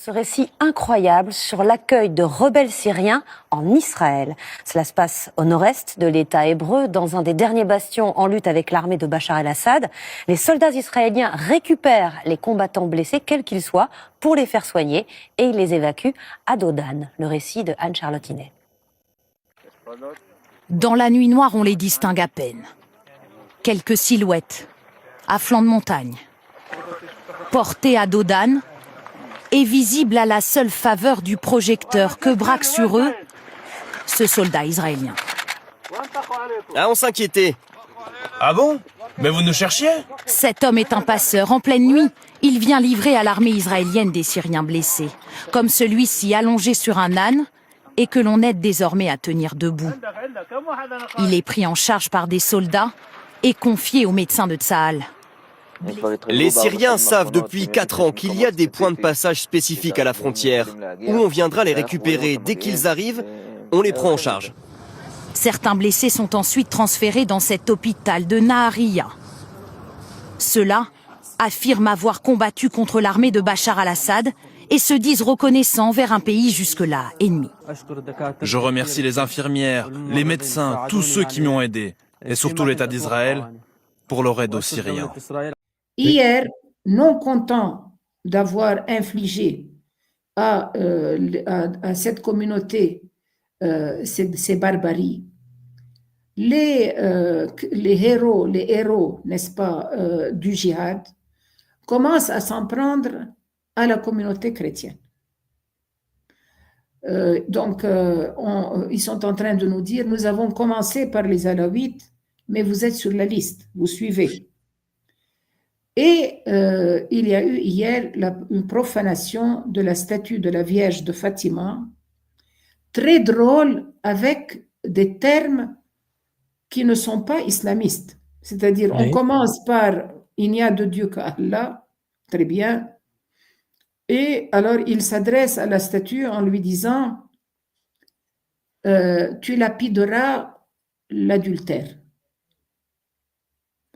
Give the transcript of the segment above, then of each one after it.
Ce récit incroyable sur l'accueil de rebelles syriens en Israël. Cela se passe au nord-est de l'État hébreu, dans un des derniers bastions en lutte avec l'armée de Bachar el-Assad. Les soldats israéliens récupèrent les combattants blessés, quels qu'ils soient, pour les faire soigner et ils les évacuent à Dodan. Le récit de Anne-Charlotte Inet. Dans la nuit noire, on les distingue à peine. Quelques silhouettes, à flanc de montagne. Portés à Dodan, et visible à la seule faveur du projecteur que braque sur eux ce soldat israélien. Ah, on s'inquiétait. Ah bon? Mais vous nous cherchiez? Cet homme est un passeur. En pleine nuit, il vient livrer à l'armée israélienne des Syriens blessés, comme celui-ci allongé sur un âne et que l'on aide désormais à tenir debout. Il est pris en charge par des soldats et confié aux médecins de Tsahal. Les Syriens savent depuis 4 ans qu'il y a des points de passage spécifiques à la frontière, où on viendra les récupérer. Dès qu'ils arrivent, on les prend en charge. Certains blessés sont ensuite transférés dans cet hôpital de Nahariya. Ceux-là affirment avoir combattu contre l'armée de Bachar al-Assad et se disent reconnaissants envers un pays jusque-là ennemi. Je remercie les infirmières, les médecins, tous ceux qui m'ont aidé, et surtout l'État d'Israël, pour leur aide aux Syriens. Hier, non content d'avoir infligé à cette communauté ces barbaries, les héros, n'est-ce pas, du djihad, commencent à s'en prendre à la communauté chrétienne. Ils sont en train de nous dire, nous avons commencé par les Alaouites, mais vous êtes sur la liste, vous suivez. Et il y a eu hier une profanation de la statue de la Vierge de Fatima, très drôle, avec des termes qui ne sont pas islamistes. C'est-à-dire, on commence par « il n'y a de Dieu qu'Allah », très bien. Et alors, il s'adresse à la statue en lui disant « tu lapideras l'adultère ».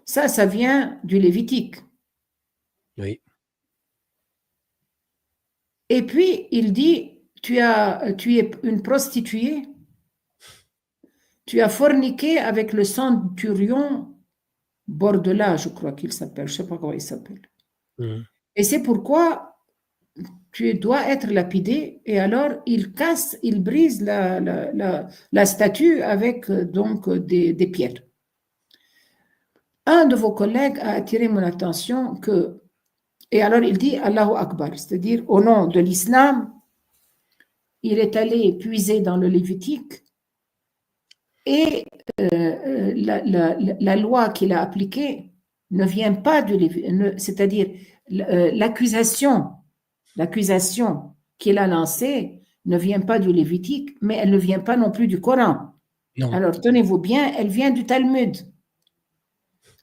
Ça vient du Lévitique. Oui. Et puis, il dit, tu es une prostituée, tu as forniqué avec le centurion Bordelais, je crois qu'il s'appelle, je ne sais pas comment il s'appelle. Et c'est pourquoi tu dois être lapidé. Et alors, il brise la statue avec donc des pierres. Un de vos collègues a attiré mon attention et alors il dit Allahu Akbar, c'est-à-dire au nom de l'islam, il est allé puiser dans le Lévitique et la loi qu'il a appliquée ne vient pas du Lévitique, c'est-à-dire l'accusation qu'il a lancée ne vient pas du Lévitique, mais elle ne vient pas non plus du Coran. Non. Alors tenez-vous bien, elle vient du Talmud.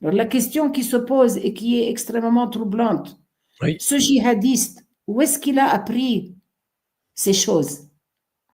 Alors, la question qui se pose et qui est extrêmement troublante, ce djihadiste, où est-ce qu'il a appris ces choses?